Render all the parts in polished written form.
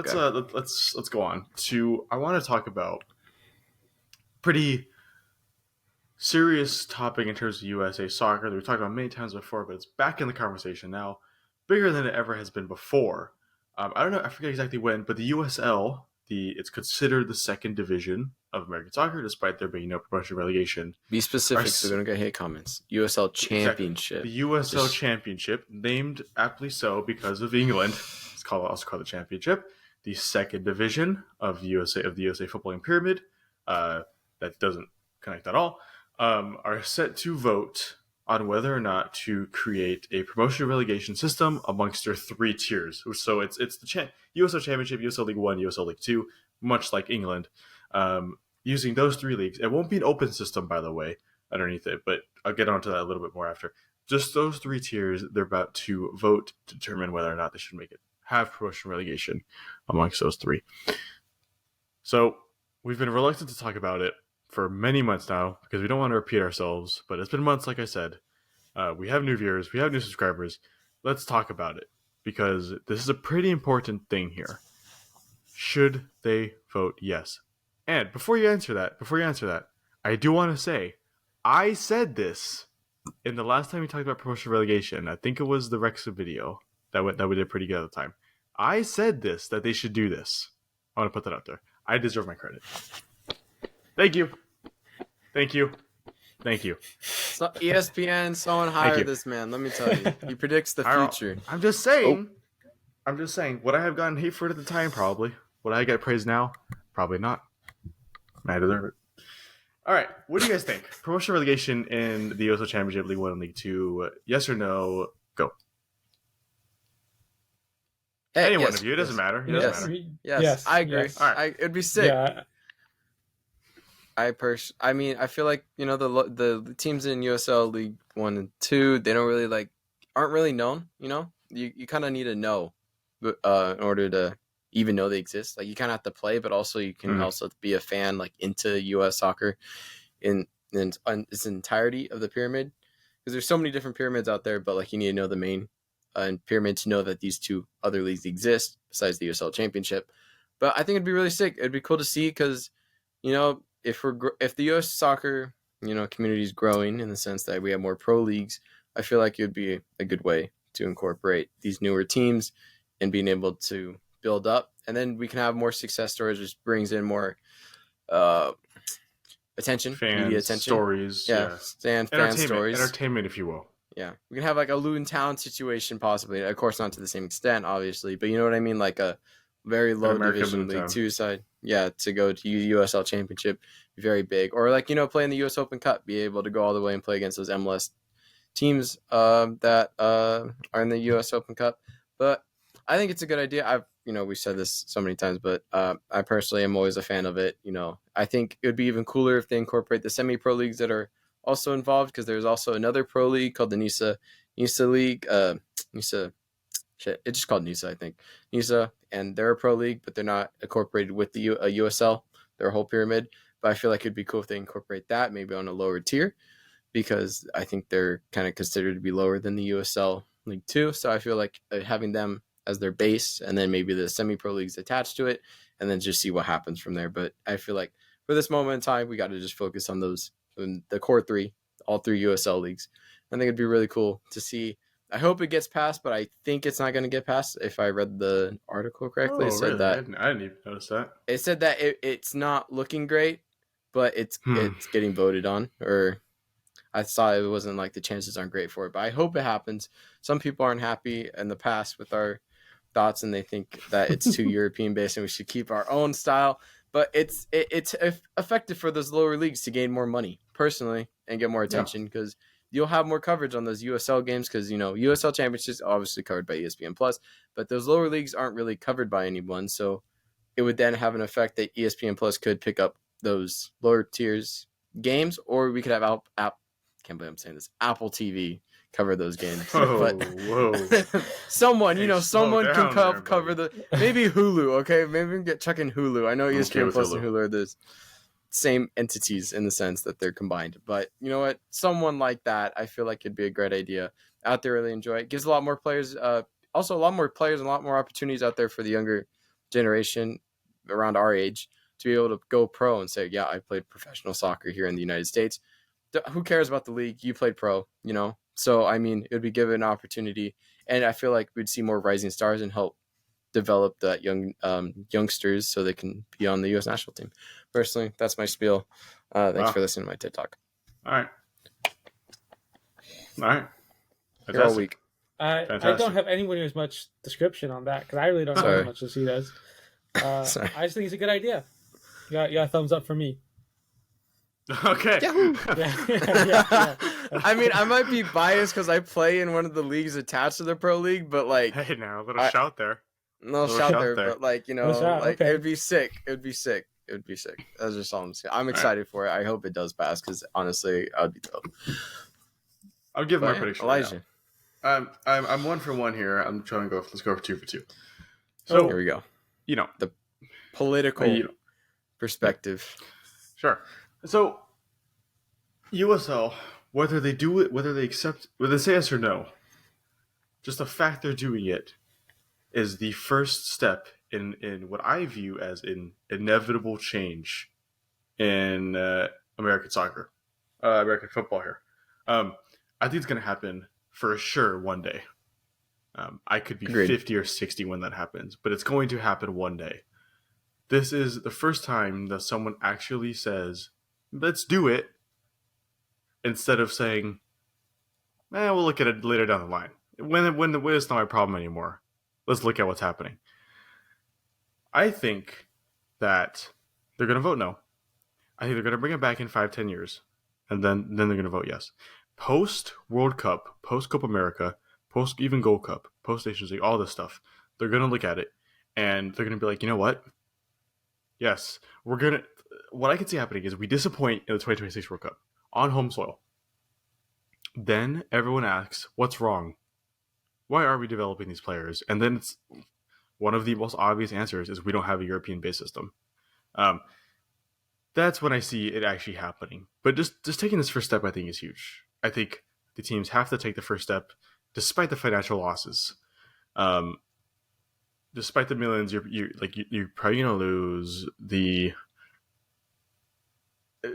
let's go on to. I want to talk about pretty serious topic in terms of USA soccer that we've talked about many times before, but it's back in the conversation now, bigger than it ever has been before. I don't know, I forget exactly when, but the USL, it's considered the second division of American soccer, despite there being no promotion relegation. Be specific, so we don't get hate comments. USL Championship. Exactly. The USL Championship, named aptly so because of England, it's also called the Championship. The second division of the USA footballing pyramid, that doesn't connect at all. Are set to vote on whether or not to create a promotion relegation system amongst their three tiers. So it's the USL Championship, USL League 1, USL League 2, much like England. Using those three leagues. It won't be an open system, by the way, underneath it, but I'll get onto that a little bit more after. Just those three tiers, they're about to vote to determine whether or not they should have promotion relegation amongst those three. So we've been reluctant to talk about it for many months now because we don't want to repeat ourselves, but it's been months, like I said. We have new viewers, we have new subscribers. Let's talk about it because this is a pretty important thing here. Should they vote yes? And before you answer that, I do want to say, I said this in the last time we talked about promotion relegation. I think it was the Wrexham video that we did pretty good at the time. I said this, that they should do this. I want to put that out there. I deserve my credit. Thank you. So ESPN, someone hire this man. Let me tell you, he predicts the future. I'm just saying. Would I have gotten hate for it at the time? Probably. Would I get praised now? Probably not. I deserve it. All right. What do you guys think? Promotion relegation in the USL Championship, League 1 and League 2. Yes or no? Go. Any one of you. It doesn't matter. Yes, I agree. Yes. All right. It'd be sick. Yeah. I feel like, the teams in USL League 1 and 2, they don't really aren't really known, You kind of need to know in order to even know they exist. Like, you kind of have to play, but also you can also be a fan, into US soccer in its entirety of the pyramid. Because there's so many different pyramids out there, but you need to know the main pyramid to know that these two other leagues exist besides the USL Championship. But I think it'd be really sick. It'd be cool to see because, if the US soccer, community is growing in the sense that we have more pro leagues, I feel like it would be a good way to incorporate these newer teams and being able to build up, and then we can have more success stories, which brings in more attention, media attention, stories, fan stories, entertainment, if you will. Yeah, we can have a Luton Town situation possibly. Of course, not to the same extent, obviously, but you know what I mean, a very low division League 2 side. Yeah, to go to USL Championship, very big, or play in the US Open Cup, be able to go all the way and play against those MLS teams that are in the US Open Cup. But I think it's a good idea. We've said this so many times, but I personally am always a fan of it. I think it would be even cooler if they incorporate the semi-pro leagues that are also involved, because there's also another pro league called the NISA League. It's just called NISA, I think. NISA, and they're a pro league, but they're not incorporated with the USL, their whole pyramid. But I feel like it'd be cool if they incorporate that, maybe on a lower tier, because I think they're kind of considered to be lower than the USL League 2. So I feel like having them as their base, and then maybe the semi-pro leagues attached to it, and then just see what happens from there. But I feel like for this moment in time, we got to just focus on the core three, all three USL leagues. I think it'd be really cool to see. I hope it gets passed, but I think it's not going to get passed. If I read the article correctly, it said really? that I didn't even notice that. It said that it's not looking great, but it's getting voted on. Or I saw it wasn't the chances aren't great for it, but I hope it happens. Some people aren't happy in the past with our thoughts, and they think that it's too European based and we should keep our own style. But it's effective for those lower leagues to gain more money personally and get more attention, because you'll have more coverage on those USL games, because USL Championships obviously covered by ESPN Plus, but those lower leagues aren't really covered by anyone. So it would then have an effect that ESPN Plus could pick up those lower tiers games, or we could have can't believe I'm saying this, Apple TV cover those games. Whoa. Someone, Hey, someone can cover buddy. maybe Hulu. Okay, maybe we can get chucking Hulu. I know ESPN Plus and Hulu are the same entities in the sense that they're combined, but you know what? Someone like that, I feel like it'd be a great idea. Out there, really enjoy it. Gives a lot more players, also a lot more players and a lot more opportunities out there for the younger generation around our age to be able to go pro and say, yeah, I played professional soccer here in the United States. Who cares about the league? You played pro, you know? So, I mean, it would be given an opportunity. And I feel like we'd see more rising stars and help develop that youngsters so they can be on the U.S. national team. Personally, that's my spiel. Thanks for listening to my TED Talk. All right. Fantastic. You're all week. I don't have anywhere near as much description on that because I really don't know as much as he does. I just think it's a good idea. You got a thumbs up for me. Okay. Yeah. I mean, I might be biased because I play in one of the leagues attached to the pro league, but like, hey, now a little shout there. No shout there, but like, you know, like okay. it'd be sick. It'd be sick. That's just all I'm saying. I'm excited for it. I hope it does pass because honestly, I'd be dope. I'll give my prediction. Elijah. I'm 1 for 1 here. I'm trying to go. Let's go for 2 for 2. So here we go. You know, the political perspective. Sure. So USL, whether they do it, whether they accept, whether they say yes or no, just the fact they're doing it is the first step in what I view as an inevitable change in American soccer, American football here. I think it's going to happen for sure one day. I could be Agreed. 50 or 60 when that happens, but it's going to happen one day. This is the first time that someone actually says, let's do it, instead of saying, we'll look at it later down the line. When it's not my problem anymore. Let's look at what's happening. I think that they're going to vote no. I think they're going to bring it back in 5-10 years. And then they're going to vote yes. Post World Cup, post Copa America, post even Gold Cup, post Nations League, all this stuff. They're going to look at it and they're going to be like, you know what? Yes, what I can see happening is we disappoint in the 2026 World Cup on home soil. Then everyone asks, what's wrong? Why are we developing these players? And then it's one of the most obvious answers is we don't have a European-based system. That's when I see it actually happening. But just taking this first step, I think, is huge. I think the teams have to take the first step, despite the financial losses. Despite the millions, you're probably gonna lose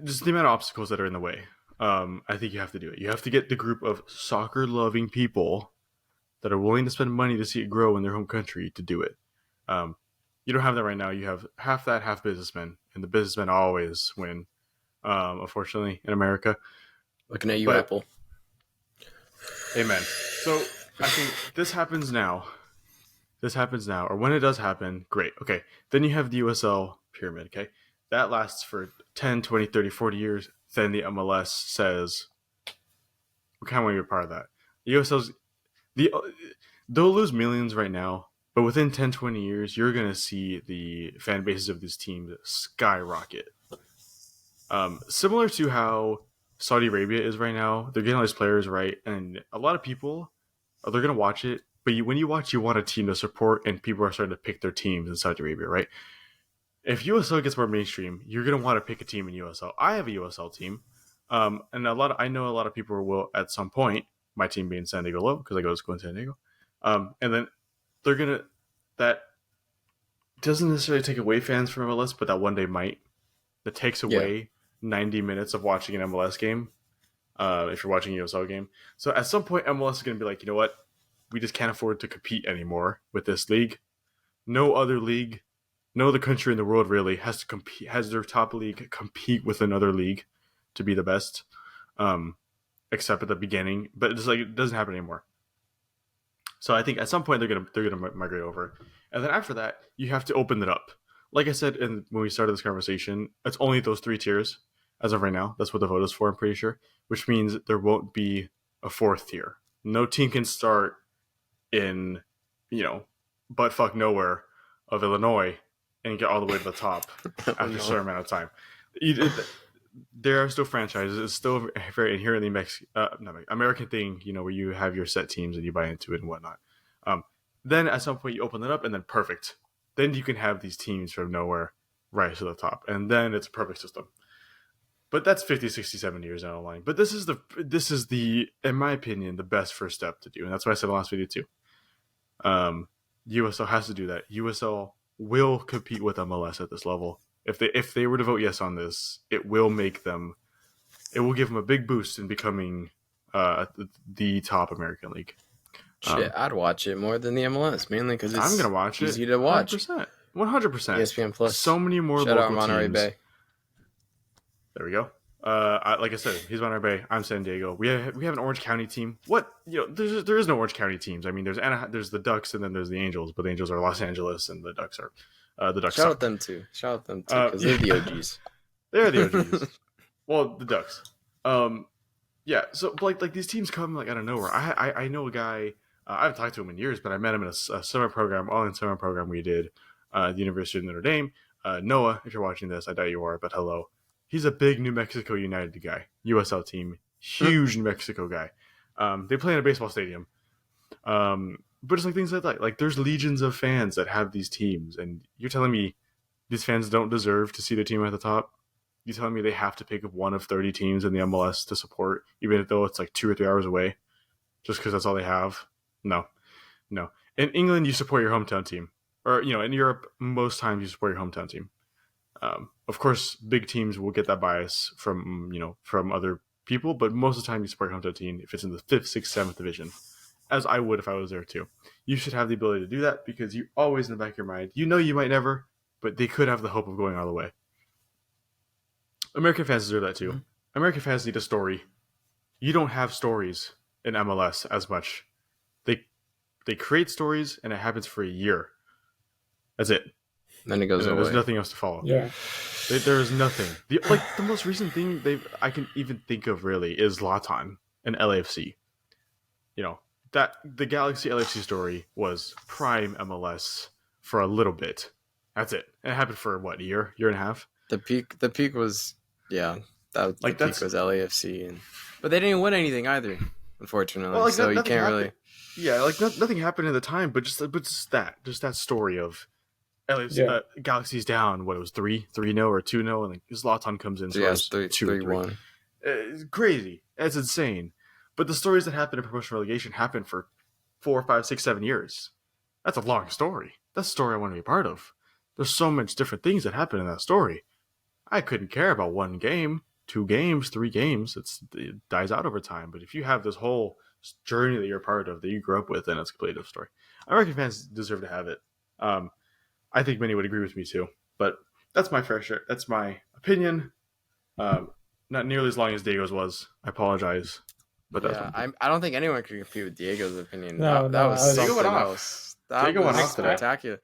just the amount of obstacles that are in the way. I think you have to do it. You have to get the group of soccer-loving people that are willing to spend money to see it grow in their home country to do it. You don't have that right now. You have half that, half businessmen, and the businessmen always win, unfortunately, in America. Looking at you, Apple. Amen. So I think this happens now, or when it does happen, great. Okay, then you have the USL pyramid, okay? That lasts for 10, 20, 30, 40 years. Then the MLS says, we kind of want to be a part of that. The USL's, they'll lose millions right now, but within 10, 20 years, you're going to see the fan bases of these teams skyrocket. Similar to how Saudi Arabia is right now. They're getting all these players right, and a lot of people, they're going to watch it, but when you watch, you want a team to support, and people are starting to pick their teams in Saudi Arabia, right? If USL gets more mainstream, you're going to want to pick a team in USL. I have a USL team, and I know a lot of people will at some point, my team being San Diego Low, because I go to school in San Diego, and then they're going to, that doesn't necessarily take away fans from MLS, but that one day might. That takes away 90 minutes of watching an MLS game, if you're watching a USL game. So at some point, MLS is going to be like, you know what? We just can't afford to compete anymore with this league. No other league, no other country in the world really has their top league compete with another league to be the best, except at the beginning. But it's like it doesn't happen anymore. So I think at some point they're gonna migrate over, and then after that you have to open it up. Like I said when we started this conversation, it's only those 3 tiers as of right now. That's what the vote is for, I'm pretty sure, which means there won't be a 4th tier. No team can start in, buttfuck nowhere of Illinois and get all the way to the top after a certain amount of time. There are still franchises. It's still a very inherently American thing, where you have your set teams and you buy into it and whatnot. Then at some point you open it up and then perfect. Then you can have these teams from nowhere rise to the top. And then it's a perfect system. But that's 50, 60, 70 years down the line. But this is the, in my opinion, the best first step to do. And that's what I said in the last video too. USL has to do that. USL will compete with MLS at this level. If they were to vote yes on this, it will give them a big boost in becoming the top American league. Shit, I'd watch it more than the MLS, mainly because it's I'm gonna watch easy it. to watch. 100%. 100%. ESPN Plus. So many more Shout local out Monterey teams. Bay. There we go. Like I said, he's Monterey Bay. I'm San Diego. We have an Orange County team. What there is no Orange County teams. I mean, there's the Ducks and then there's the Angels, but the Angels are Los Angeles and the Ducks are the Ducks. Shout out them too because they're the OGs. They're the OGs. Well, the Ducks. Yeah. So like these teams come like out of nowhere. I know a guy. I haven't talked to him in years, but I met him in a summer program, all-in summer program we did at the University of Notre Dame. Noah, if you're watching this, I doubt you are, but hello. He's a big New Mexico United guy, USL team, huge New Mexico guy. They play in a baseball stadium. But it's like things like that. Like there's legions of fans that have these teams, and you're telling me these fans don't deserve to see their team at the top? You're telling me they have to pick one of 30 teams in the MLS to support, even though it's like 2 or 3 hours away, just because that's all they have? No. In England, you support your hometown team. Or, in Europe, most times you support your hometown team. Of course, big teams will get that bias from other people, but most of the time you support your hometown team if it's in the 5th, 6th, 7th division, as I would if I was there too. You should have the ability to do that because you always in the back of your mind, you might never, but they could have the hope of going all the way. American fans deserve that too. Mm-hmm. American fans need a story. You don't have stories in MLS as much. They create stories and it happens for a year. That's it. Then it goes away. There's nothing else to follow. Yeah. There is nothing. The most recent thing I can even think of really is Zlatan and LAFC. That the Galaxy LAFC story was prime MLS for a little bit. That's it. It happened for what, a year and a half? The peak was the peak was LAFC but they didn't win anything either, unfortunately. Well, so you can't happened. really. Yeah, nothing happened at the time, but just that story of LAFC, Galaxy's down. What, it was 3-0 or 2-0, and Zlatan comes in. So yeah, 3-1. It's crazy. It's insane. But the stories that happen in promotion relegation happen for 4, 5, 6, 7 years. That's a long story. That's a story I want to be a part of. There's so much different things that happen in that story. I couldn't care about 1 game, 2 games, 3 games. It dies out over time. But if you have this whole journey that you're a part of, that you grew up with, then it's a completely different story. American fans deserve to have it. I think many would agree with me too. But that's my fair share. That's my opinion. Not nearly as long as Diego's was. I apologize. But I don't think anyone could compete with Diego's opinion. No, that was something Diego went off. else. That Diego was went off today. spectacular.